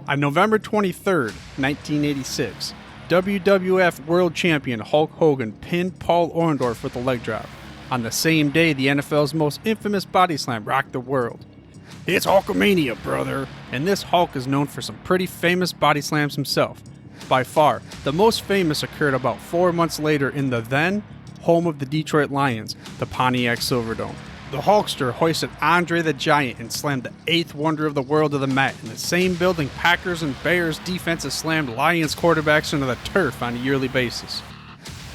On November 23rd, 1986, WWF World Champion Hulk Hogan pinned Paul Orndorff with a leg drop. On the same day, the NFL's most infamous body slam rocked the world. It's Hulkamania, brother! And this Hulk is known for some pretty famous body slams himself. By far, the most famous occurred about 4 months later in the then home of the Detroit Lions, the Pontiac Silverdome. The Hulkster hoisted Andre the Giant and slammed the eighth wonder of the world to the mat. In the same building, Packers and Bears defenses slammed Lions quarterbacks into the turf on a yearly basis.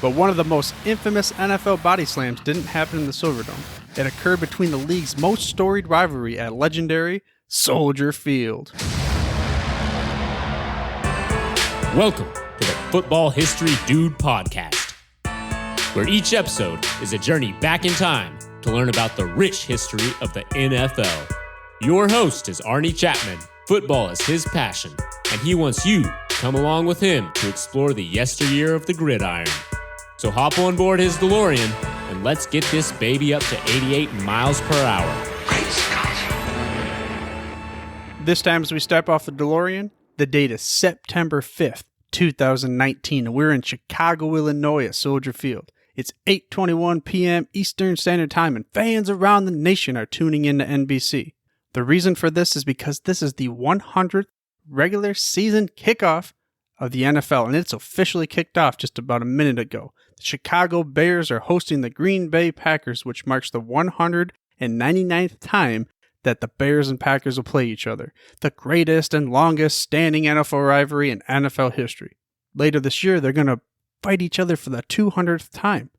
But one of the most infamous NFL body slams didn't happen in the Silverdome. It occurred between the league's most storied rivalry at legendary Soldier Field. Welcome to the Football History Dude podcast, where each episode is a journey back in time to learn about the rich history of the NFL. Your host is Arnie Chapman. Football is his passion, and he wants you to come along with him to explore the yesteryear of the gridiron. So hop on board his DeLorean, and let's get this baby up to 88 miles per hour. This time as we step off the DeLorean, the date is September 5th, 2019, and we're in Chicago, Illinois at Soldier Field. It's 8:21 p.m. Eastern Standard Time, and fans around the nation are tuning in to NBC. The reason for this is because this is the 100th regular season kickoff of the NFL, and it's officially kicked off just about a minute ago. The Chicago Bears are hosting the Green Bay Packers, which marks the 199th time that the Bears and Packers will play each other, the greatest and longest standing NFL rivalry in NFL history. Later this year, they're going to fight each other for the 200th time.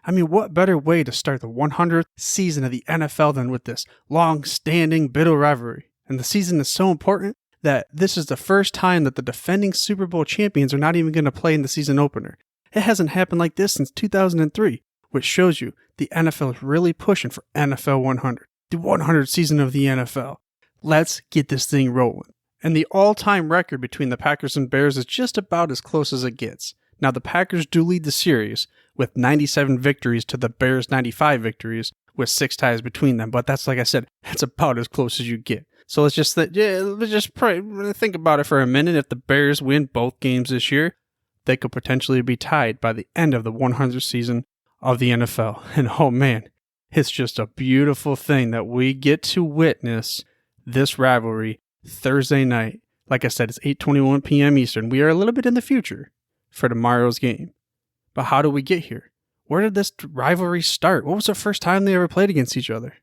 I mean, what better way to start the 100th season of the NFL than with this long-standing bitter rivalry? And the season is so important that this is the first time that the defending Super Bowl champions are not even going to play in the season opener. It hasn't happened like this since 2003, which shows you the NFL is really pushing for NFL 100, the 100th season of the NFL. Let's get this thing rolling. And the all-time record between the Packers and Bears is just about as close as it gets. Now, the Packers do lead the series with 97 victories to the Bears' 95 victories with 6 ties between them. But that's, like I said, that's about as close as you get. So let's just think about it for a minute. If the Bears win both games this year, they could potentially be tied by the end of the 100th season of the NFL. And oh man, it's just a beautiful thing that we get to witness this rivalry Thursday night. Like I said, it's 8:21 p.m. Eastern. We are a little bit in the future for tomorrow's game. But how do we get here? Where did this rivalry start? What was the first time they ever played against each other?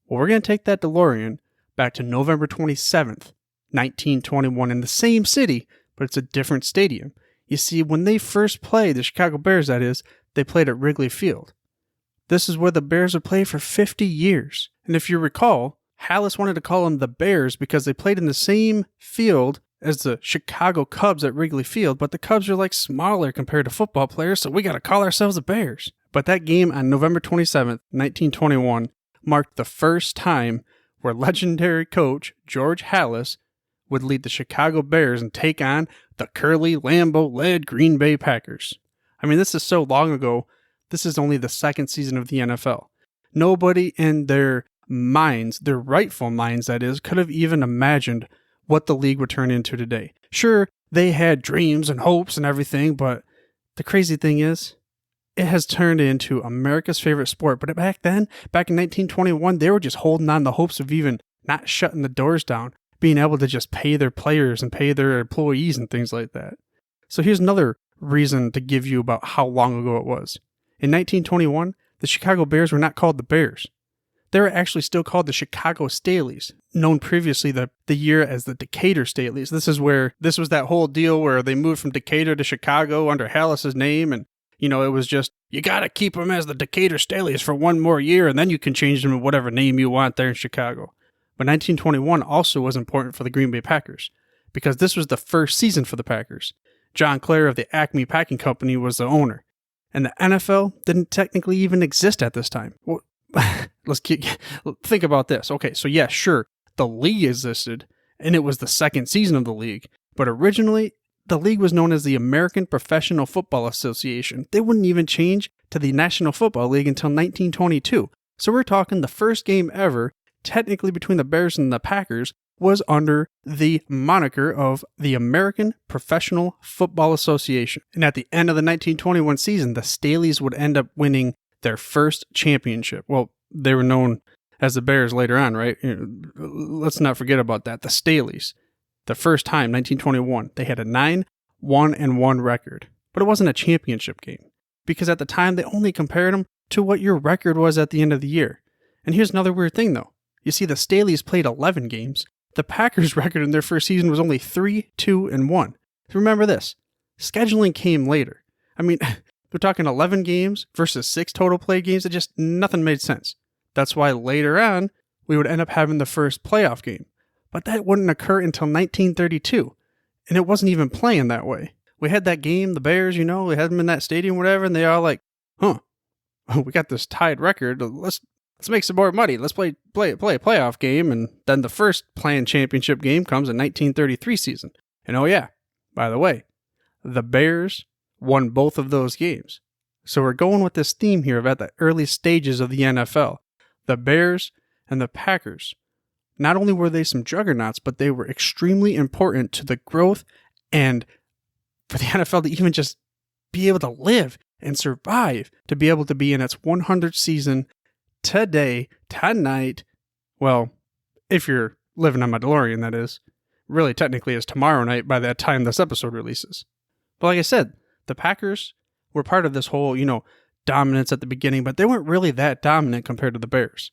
Well, we're going to take that DeLorean back to November 27th, 1921 in the same city, but it's a different stadium. You see, when they first played, the Chicago Bears that is, they played at Wrigley Field. This is where the Bears have played for 50 years. And if you recall, Halas wanted to call them the Bears because they played in the same field as the Chicago Cubs at Wrigley Field, but the Cubs are like smaller compared to football players, so we got to call ourselves the Bears. But that game on November 27th, 1921, marked the first time where legendary coach George Halas would lead the Chicago Bears and take on the Curly Lambeau-led Green Bay Packers. I mean, this is so long ago, this is only the second season of the NFL. Nobody in their minds, their rightful minds that is, could have even imagined what the league would turn into today. Sure, they had dreams and hopes and everything, but the crazy thing is, it has turned into America's favorite sport. But back then, back in 1921, they were just holding on the hopes of even not shutting the doors down, being able to just pay their players and pay their employees and things like that. So here's another reason to give you about how long ago it was. In 1921, the Chicago Bears were not called the Bears. They were actually still called the Chicago Staleys, known previously the year as the Decatur Staleys. This was that whole deal where they moved from Decatur to Chicago under Halas' name, and it was just, you got to keep them as the Decatur Staleys for one more year, and then you can change them to whatever name you want there in Chicago. But 1921 also was important for the Green Bay Packers, because this was the first season for the Packers. John Clare of the Acme Packing Company was the owner, and the NFL didn't technically even exist at this time. Well, think about this. Okay, so yeah, sure, the league existed, and it was the second season of the league, but originally, the league was known as the American Professional Football Association. They wouldn't even change to the National Football League until 1922. So we're talking the first game ever, technically between the Bears and the Packers, was under the moniker of the American Professional Football Association. And at the end of the 1921 season, the Staleys would end up winning their first championship. Well, they were known as the Bears later on, right? Let's not forget about that. The Staleys, the first time, 1921, they had a 9-1-1 record. But it wasn't a championship game, because at the time, they only compared them to what your record was at the end of the year. And here's another weird thing, though. You see, the Staleys played 11 games. The Packers' record in their first season was only 3-2-1. So remember this. Scheduling came later. I mean, they're talking 11 games versus 6 total play games. It just, nothing made sense. That's why later on, we would end up having the first playoff game. But that wouldn't occur until 1932. And it wasn't even playing that way. We had that game, the Bears, we had them in that stadium, whatever, and they all like, we got this tied record. Let's make some more money. Let's play a playoff game. And then the first planned championship game comes in 1933 season. And oh yeah, by the way, the Bears won both of those games. So we're going with this theme here about the early stages of the NFL. The Bears and the Packers. Not only were they some juggernauts, but they were extremely important to the growth and for the NFL to even just be able to live and survive, to be able to be in its 100th season today, tonight. Well, if you're living on my DeLorean, that is. Really, technically, it's tomorrow night by the time this episode releases. But like I said, the Packers were part of this whole, dominance at the beginning, but they weren't really that dominant compared to the Bears.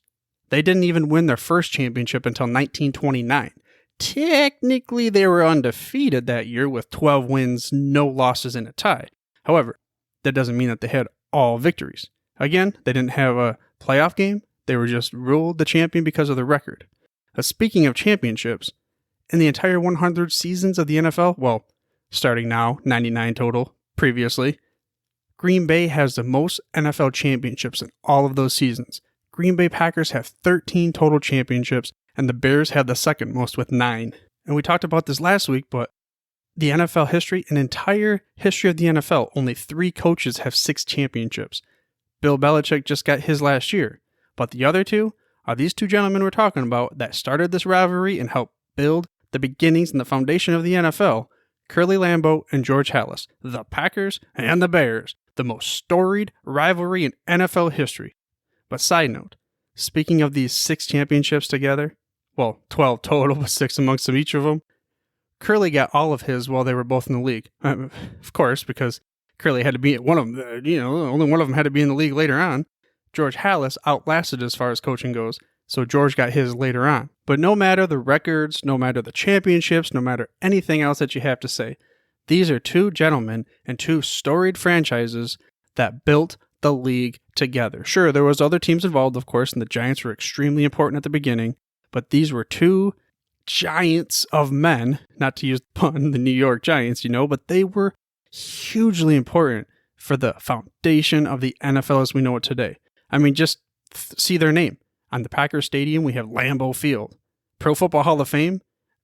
They didn't even win their first championship until 1929. Technically, they were undefeated that year with 12 wins, no losses, and a tie. However, that doesn't mean that they had all victories. Again, they didn't have a playoff game. They were just ruled the champion because of the record. Speaking of championships, in the entire 100 seasons of the NFL, well, starting now, 99 total, previously, Green Bay has the most NFL championships in all of those seasons. Green Bay Packers have 13 total championships, and the Bears have the second most with 9. And we talked about this last week, but the NFL history, an entire history of the NFL, only 3 coaches have 6 championships. Bill Belichick just got his last year, but the other 2 are these 2 gentlemen we're talking about that started this rivalry and helped build the beginnings and the foundation of the NFL, Curly Lambeau and George Halas, the Packers and the Bears, the most storied rivalry in NFL history. But side note, speaking of these 6 championships together, well, 12 total, but 6 amongst them, each of them, Curly got all of his while they were both in the league. Of course, because Curly had to be one of them, only one of them had to be in the league later on. George Halas outlasted as far as coaching goes, so George got his later on. But no matter the records, no matter the championships, no matter anything else that you have to say, these are 2 gentlemen and 2 storied franchises that built the league together. Sure, there was other teams involved, of course, and the Giants were extremely important at the beginning, but these were 2 giants of men, not to use the pun, the New York Giants, but they were hugely important for the foundation of the NFL as we know it today. I mean, just see their name. On the Packers Stadium, we have Lambeau Field. Pro Football Hall of Fame,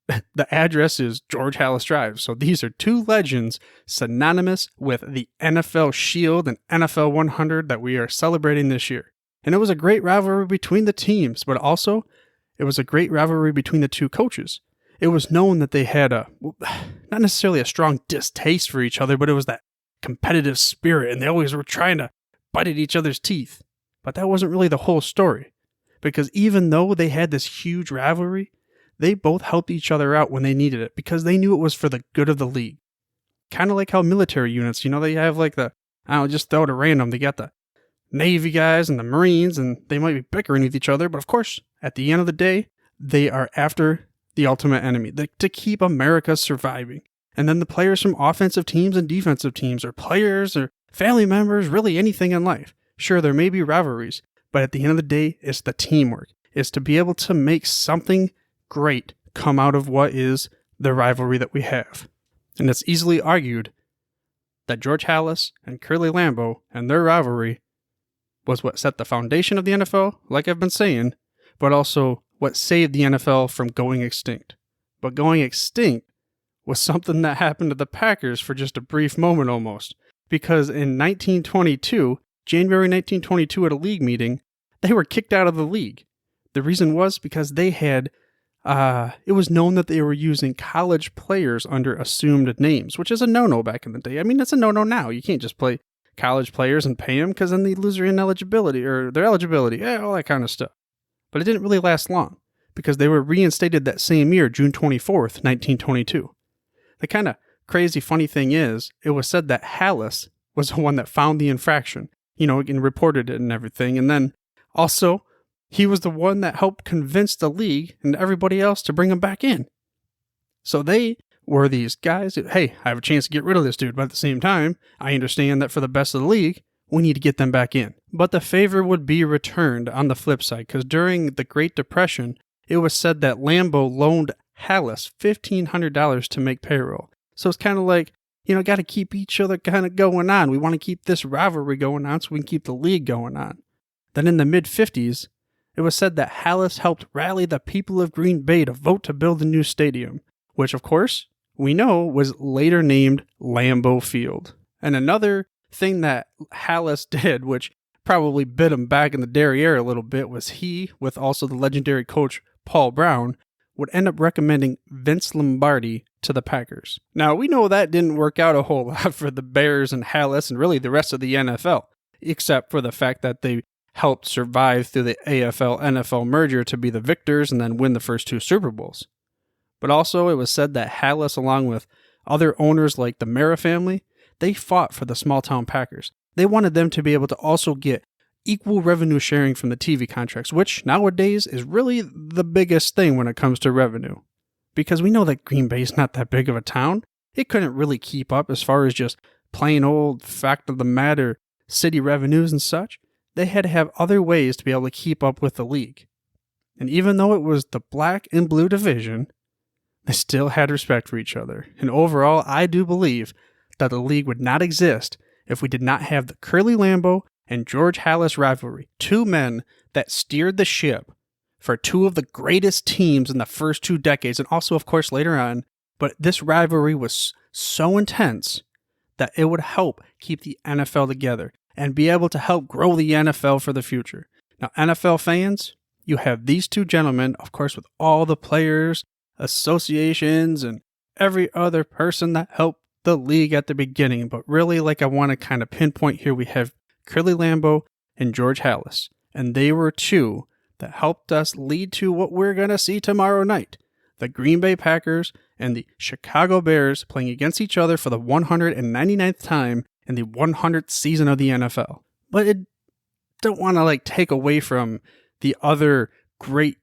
the address is George Halas Drive. So these are 2 legends synonymous with the NFL Shield and NFL 100 that we are celebrating this year. And it was a great rivalry between the teams, but also it was a great rivalry between the 2 coaches. It was known that they had not necessarily a strong distaste for each other, but it was that competitive spirit, and they always were trying to bite at each other's teeth. But that wasn't really the whole story, because even though they had this huge rivalry, they both helped each other out when they needed it, because they knew it was for the good of the league. Kind of like how military units, they have like just throw it at random, they got the Navy guys and the Marines, and they might be bickering with each other, but of course, at the end of the day, they are after the ultimate enemy, to keep America surviving. And then the players from offensive teams and defensive teams, or players or family members, really anything in life. Sure, there may be rivalries, but at the end of the day, it's the teamwork. It's to be able to make something great come out of what is the rivalry that we have. And it's easily argued that George Halas and Curly Lambeau and their rivalry was what set the foundation of the NFL, like I've been saying, but also what saved the NFL from going extinct. But going extinct was something that happened to the Packers for just a brief moment almost, because in 1922, January 1922 at a league meeting, they were kicked out of the league. The reason was because they had it was known that they were using college players under assumed names, which is a no-no back in the day. I mean, it's a no-no now. You can't just play college players and pay them because then they lose their ineligibility or their eligibility, all that kind of stuff. But it didn't really last long because they were reinstated that same year, June 24th, 1922. The kind of crazy funny thing is, it was said that Halas was the one that found the infraction, and reported it and everything. And then also, he was the one that helped convince the league and everybody else to bring him back in. So they were these guys who, hey, I have a chance to get rid of this dude, but at the same time, I understand that for the best of the league, we need to get them back in. But the favor would be returned on the flip side, because during the Great Depression, it was said that Lambeau loaned Halas $1,500 to make payroll. So it's kind of like, got to keep each other kind of going on. We want to keep this rivalry going on so we can keep the league going on. Then in the mid-50s, it was said that Halas helped rally the people of Green Bay to vote to build a new stadium, which of course, we know was later named Lambeau Field. And another thing that Halas did, which probably bit him back in the derriere a little bit, was he, with also the legendary coach Paul Brown, would end up recommending Vince Lombardi to the Packers. Now, we know that didn't work out a whole lot for the Bears and Halas and really the rest of the NFL, except for the fact that they helped survive through the AFL-NFL merger to be the victors and then win the first 2 Super Bowls. But also, it was said that Halas, along with other owners like the Mara family, they fought for the small-town Packers. They wanted them to be able to also get equal revenue sharing from the TV contracts, which nowadays is really the biggest thing when it comes to revenue. Because we know that Green Bay is not that big of a town. It couldn't really keep up as far as just plain old fact of the matter city revenues and such. They had to have other ways to be able to keep up with the league. And even though it was the black and blue division, they still had respect for each other. And overall, I do believe that the league would not exist if we did not have the Curly Lambeau and George Halas rivalry, 2 men that steered the ship for 2 of the greatest teams in the first 2 decades, and also, of course, later on. But this rivalry was so intense that it would help keep the NFL together and be able to help grow the NFL for the future. Now, NFL fans, you have these 2 gentlemen, of course, with all the players, associations, and every other person that helped the league at the beginning. But really, I want to kind of pinpoint here, we have Curly Lambeau and George Halas. And they were 2 that helped us lead to what we're going to see tomorrow night. The Green Bay Packers and the Chicago Bears playing against each other for the 199th time in the 100th season of the NFL. But it don't want to take away from the other great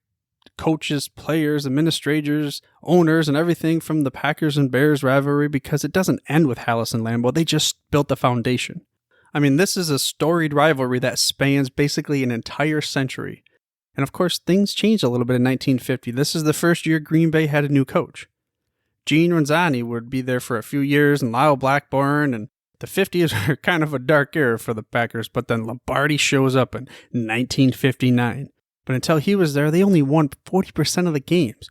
coaches, players, administrators, owners, and everything from the Packers and Bears rivalry, because it doesn't end with Halas and Lambeau. They just built the foundation. I mean, this is a storied rivalry that spans basically an entire century. And of course, things changed a little bit in 1950. This is the first year Green Bay had a new coach. Gene Ronzani would be there for a few years, and Lyle Blackburn, and the 50s were kind of a dark era for the Packers, but then Lombardi shows up in 1959. But until he was there, they only won 40% of the games.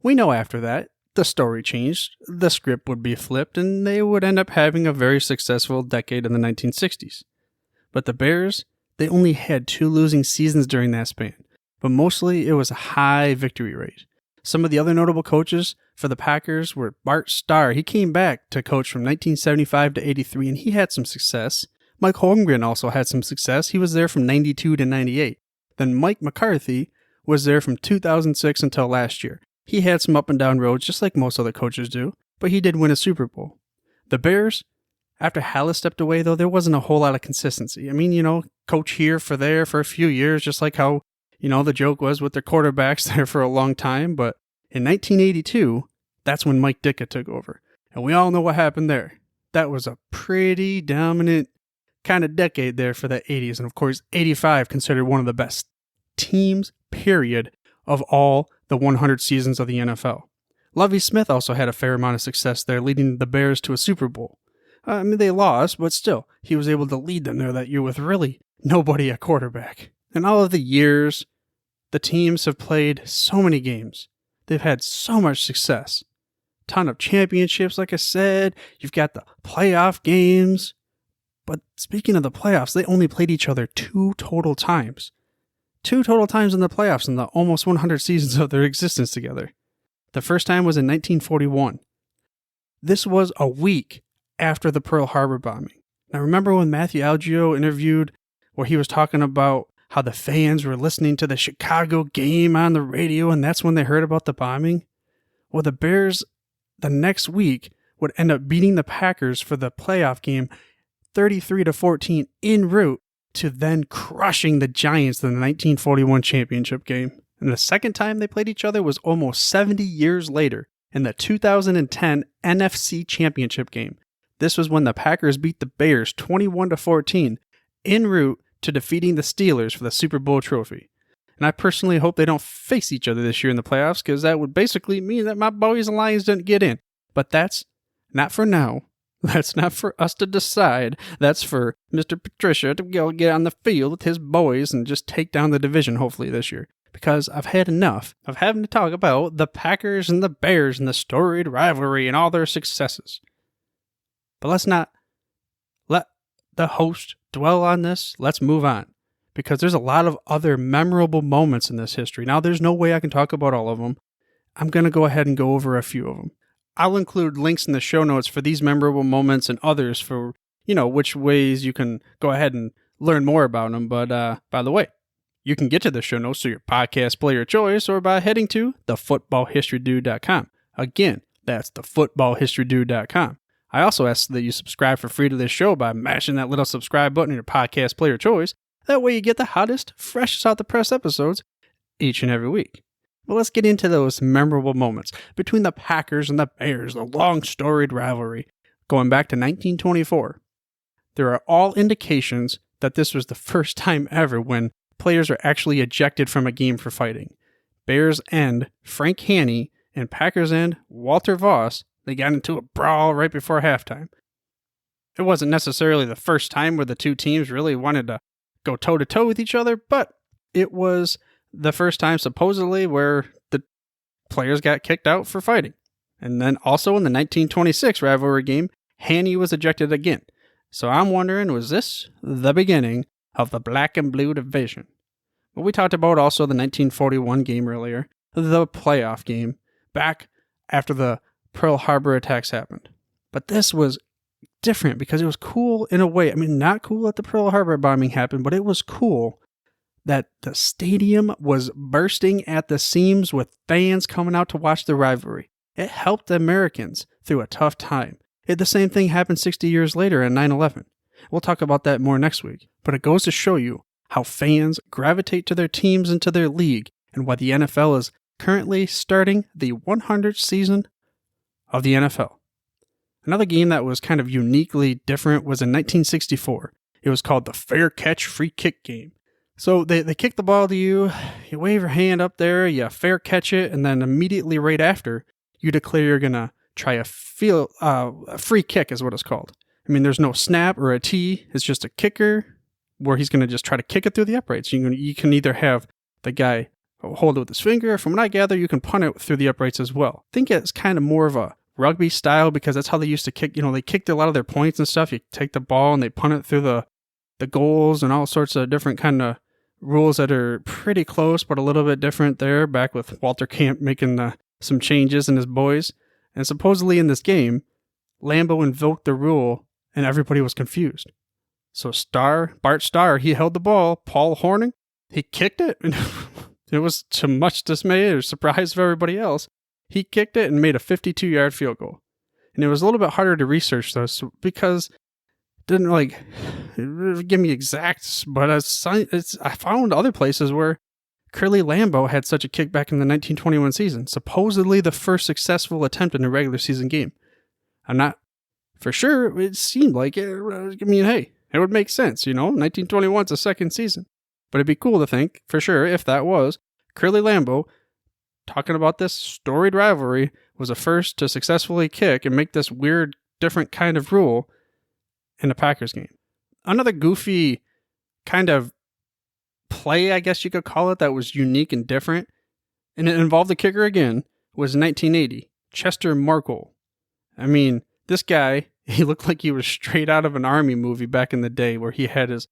We know after that, the story changed, the script would be flipped, and they would end up having a very successful decade in the 1960s. But the Bears, they only had 2 losing seasons during that span, but mostly it was a high victory rate. Some of the other notable coaches for the Packers were Bart Starr. He came back to coach from 1975 to 83, and he had some success. Mike Holmgren also had some success. He was there from 92 to 98. Then Mike McCarthy was there from 2006 until last year. He had some up and down roads, just like most other coaches do, but he did win a Super Bowl. The Bears, after Halas stepped away, though, there wasn't a whole lot of consistency. I mean, coach here for there for a few years, just like how, the joke was with their quarterbacks there for a long time. But in 1982, that's when Mike Ditka took over. And we all know what happened there. That was a pretty dominant kind of decade there for the 80s. And of course, 85 considered one of the best teams, period, of all the 100 seasons of the NFL. Lovie Smith also had a fair amount of success there, leading the Bears to a Super Bowl. I mean, they lost, but still, he was able to lead them there that year with really nobody at quarterback. In all of the years, the teams have played so many games. They've had so much success. Ton of championships, like I said. You've got the playoff games. But speaking of the playoffs, they only played each other 2 total times. 2 total times in the playoffs in the almost 100 seasons of their existence together. The first time was in 1941. This was a week after the Pearl Harbor bombing. Now remember when Matthew Algeo interviewed where he was talking about how the fans were listening to the Chicago game on the radio and that's when they heard about the bombing? Well, the Bears the next week would end up beating the Packers for the playoff game 33-14 en route to then crushing the Giants in the 1941 championship game. And the second time they played each other was almost 70 years later in the 2010 NFC championship game. This was when the Packers beat the Bears 21-14 en route to defeating the Steelers for the Super Bowl trophy. And I personally hope they don't face each other this year in the playoffs because that would basically mean that my boys and Lions didn't get in. But that's not for now. That's not for us to decide. That's for Mr. Patricia to go get on the field with his boys and just take down the division hopefully this year. Because I've had enough of having to talk about the Packers and the Bears and the storied rivalry and all their successes. But let's not let the host dwell on this. Let's move on. Because there's a lot of other memorable moments in this history. Now, there's no way I can talk about all of them. I'm going to go ahead and go over a few of them. I'll include links in the show notes for these memorable moments and others for, which ways you can go ahead and learn more about them. But by the way, you can get to the show notes through your podcast player choice or by heading to thefootballhistorydude.com. Again, that's thefootballhistorydude.com. I also ask that you subscribe for free to this show by mashing that little subscribe button in your podcast player choice. That way you get the hottest, freshest out the press episodes each and every week. Well, let's get into those memorable moments between the Packers and the Bears, the long storied rivalry, going back to 1924. There are all indications that this was the first time ever when players are actually ejected from a game for fighting. Bears end Frank Haney and Packers end Walter Voss, they got into a brawl right before halftime. It wasn't necessarily the first time where the two teams really wanted to go toe-to-toe with each other, but it was the first time supposedly where the players got kicked out for fighting. And then also in the 1926 rivalry game, Haney was ejected again. So I'm wondering, was this the beginning of the black and blue division? But we talked about also the 1941 game earlier, the playoff game, back after the Pearl Harbor attacks happened. But this was different because it was cool in a way. I mean, not cool that the Pearl Harbor bombing happened, but it was cool that the stadium was bursting at the seams with fans coming out to watch the rivalry. It helped the Americans through a tough time. The same thing happened 60 years later in 9/11. We'll talk about that more next week. But it goes to show you how fans gravitate to their teams and to their league, and why the NFL is currently starting the 100th season of the NFL. Another game that was kind of uniquely different was in 1964. It was called the Fair Catch Free Kick game. So they kick the ball to you, you wave your hand up there, you fair catch it, and then immediately right after, you declare you're going to try a free kick is what it's called. I mean, there's no snap or a tee. It's just a kicker where he's going to just try to kick it through the uprights. You can either have the guy hold it with his finger. From what I gather, you can punt it through the uprights as well. I think it's kind of more of a rugby style because that's how they used to kick. They kicked a lot of their points and stuff. You take the ball and they punt it through the goals and all sorts of different kind of rules that are pretty close but a little bit different there, back with Walter Camp making some changes and his boys. And supposedly in this game, Lambeau invoked the rule and everybody was confused. So Bart Starr, he held the ball. Paul Hornung, he kicked it. And it was to much dismay or surprise of everybody else. He kicked it and made a 52-yard field goal. And it was a little bit harder to research those because it didn't give me exacts, but I found other places where Curly Lambeau had such a kick back in the 1921 season, supposedly the first successful attempt in a regular season game. I'm not for sure. It seemed like it. I mean, hey, it would make sense, 1921's a second season. But it'd be cool to think, for sure, if that was Curly Lambeau, talking about this storied rivalry, was the first to successfully kick and make this weird, different kind of rule in a Packers game. Another goofy kind of play, I guess you could call it, that was unique and different, and it involved the kicker again, was 1980, Chester Markle. I mean, this guy, he looked like he was straight out of an army movie back in the day where he had his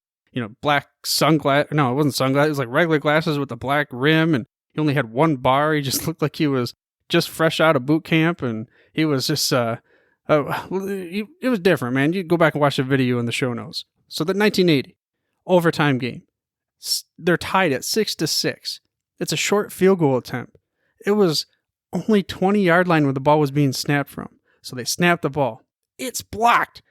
black sunglasses. No, it wasn't sunglasses. It was like regular glasses with the black rim, and he only had one bar. He just looked like he was just fresh out of boot camp, and he was just, it was different, man. You go back and watch the video in the show notes. So the 1980 overtime game, they're tied at 6-6. It's a short field goal attempt. It was only 20-yard line where the ball was being snapped from. So they snapped the ball. It's blocked.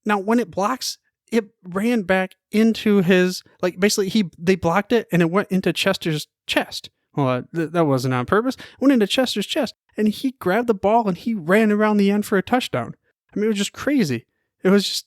Now, when it blocks, it ran back into his, they blocked it and it went into Chester's chest. Well, that wasn't on purpose. It went into Chester's chest and he grabbed the ball and he ran around the end for a touchdown. I mean, it was just crazy. It was just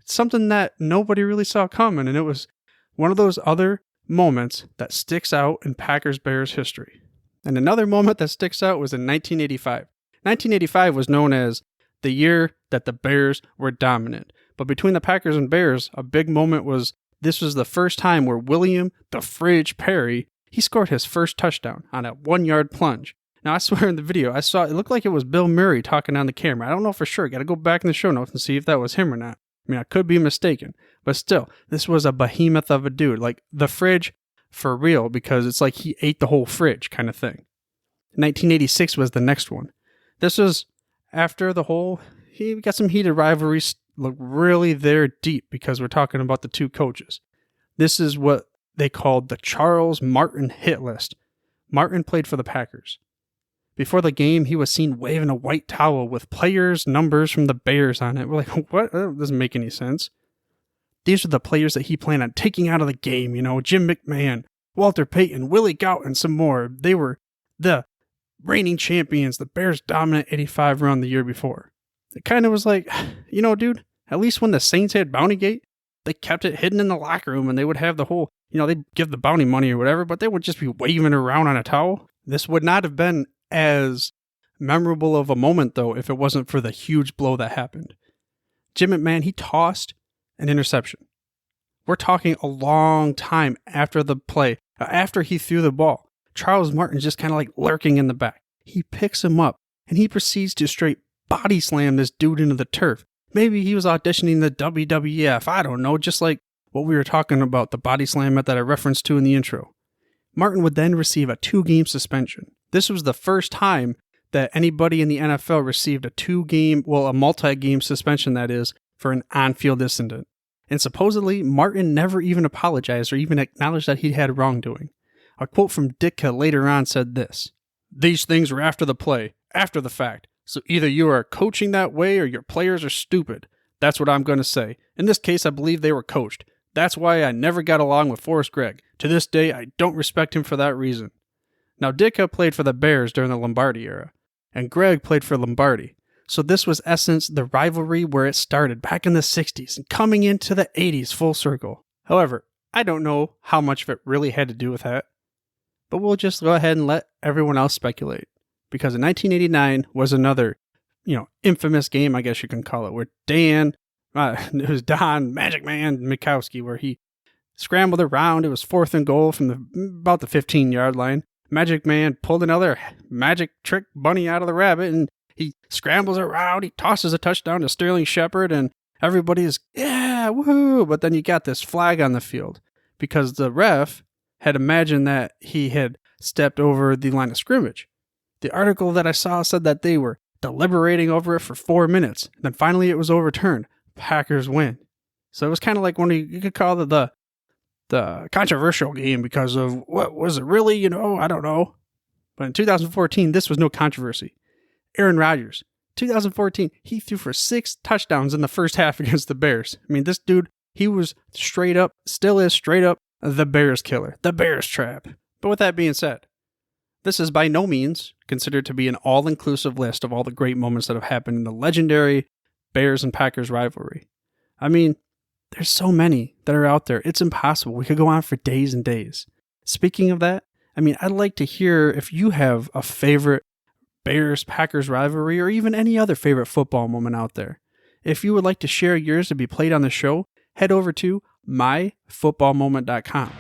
something that nobody really saw coming. And it was one of those other moments that sticks out in Packers-Bears history. And another moment that sticks out was in 1985. 1985 was known as the year that the Bears were dominant. But between the Packers and Bears, a big moment was this was the first time where William the Fridge Perry, he scored his first touchdown on a 1-yard plunge. Now, I swear in the video, I saw it looked like it was Bill Murray talking on the camera. I don't know for sure. Got to go back in the show notes and see if that was him or not. I mean, I could be mistaken. But still, this was a behemoth of a dude. Like the fridge for real, because it's like he ate the whole fridge kind of thing. 1986 was the next one. This was after he got some heated rivalries, look really there deep because we're talking about the two coaches. This is what they called the Charles Martin hit list. Martin played for the Packers. Before the game, he was seen waving a white towel with players' numbers from the Bears on it. We're like, what? That doesn't make any sense. These are the players that he planned on taking out of the game. Jim McMahon, Walter Payton, Willie Gout, and some more. They were the reigning champions, the Bears' dominant 85 run the year before. It kind of was like, dude, at least when the Saints had Bounty Gate, they kept it hidden in the locker room and they would have the whole, they'd give the bounty money or whatever, but they would just be waving around on a towel. This would not have been as memorable of a moment, though, if it wasn't for the huge blow that happened. Jim McMahon, he tossed an interception. We're talking a long time after the play, after he threw the ball. Charles Martin's just kind of like lurking in the back. He picks him up and he proceeds to straight body slam this dude into the turf. Maybe he was auditioning the WWF. I don't know, just like what we were talking about, the body slam that I referenced to in the intro. Martin would then receive a 2-game suspension. This was the first time that anybody in the NFL received a multi-game suspension, that is, for an on-field incident. And supposedly, Martin never even apologized or even acknowledged that he had wrongdoing. A quote from Ditka later on said this: "These things were after the play, after the fact. So either you are coaching that way or your players are stupid. That's what I'm going to say. In this case, I believe they were coached. That's why I never got along with Forrest Gregg. To this day, I don't respect him for that reason." Now, Ditka played for the Bears during the Lombardi era, and Gregg played for Lombardi. So this was essence the rivalry where it started back in the 60s and coming into the 80s full circle. However, I don't know how much of it really had to do with that, but we'll just go ahead and let everyone else speculate. Because in 1989 was another, infamous game, I guess you can call it, where it was Don Magic Man Mikowski, where he scrambled around. It was 4th and goal from about the 15-yard line. Magic Man pulled another magic trick bunny out of the rabbit, and he scrambles around. He tosses a touchdown to Sterling Shepard, and everybody is, yeah, woohoo! But then you got this flag on the field because the ref had imagined that he had stepped over the line of scrimmage. The article that I saw said that they were deliberating over it for 4 minutes. Then finally it was overturned. Packers win. So it was kind of like you could call it the controversial game because of what was it really, I don't know. But in 2014, this was no controversy. Aaron Rodgers, 2014, he threw for 6 touchdowns in the first half against the Bears. I mean, this dude, he was still is straight up the Bears killer, the Bears trap. But with that being said, this is by no means considered to be an all-inclusive list of all the great moments that have happened in the legendary Bears and Packers rivalry. I mean, there's so many that are out there. It's impossible. We could go on for days and days. Speaking of that, I'd like to hear if you have a favorite Bears-Packers rivalry or even any other favorite football moment out there. If you would like to share yours to be played on the show, head over to myfootballmoment.com.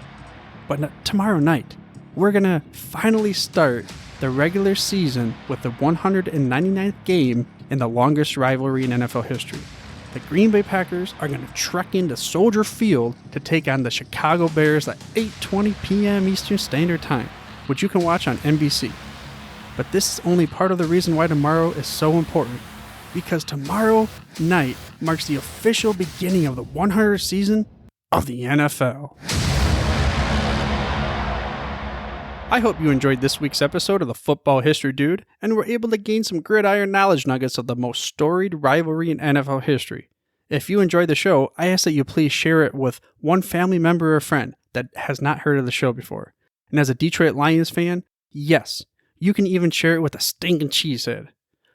But tomorrow night, we're going to finally start the regular season with the 199th game in the longest rivalry in NFL history. the Green Bay Packers are going to trek into Soldier Field to take on the Chicago Bears at 8:20 p.m. Eastern Standard Time, which you can watch on NBC. But this is only part of the reason why tomorrow is so important, because tomorrow night marks the official beginning of the 100th season of the NFL. I hope you enjoyed this week's episode of the Football History Dude and were able to gain some gridiron knowledge nuggets of the most storied rivalry in NFL history. If you enjoyed the show, I ask that you please share it with one family member or friend that has not heard of the show before. And as a Detroit Lions fan, yes, you can even share it with a stinking cheesehead.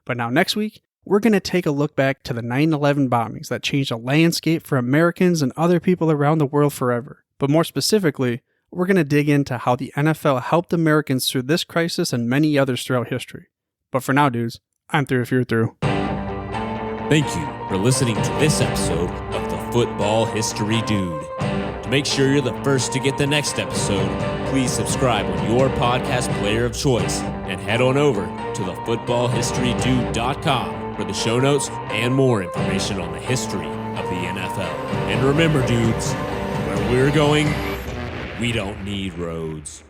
But now next week, we're going to take a look back to the 9/11 bombings that changed the landscape for Americans and other people around the world forever. But more specifically, we're going to dig into how the NFL helped Americans through this crisis and many others throughout history. But for now, dudes, I'm through if you're through. Thank you for listening to this episode of the Football History Dude. To make sure you're the first to get the next episode, please subscribe on your podcast player of choice and head on over to thefootballhistorydude.com for the show notes and more information on the history of the NFL. And remember, dudes, where we're going, we don't need roads.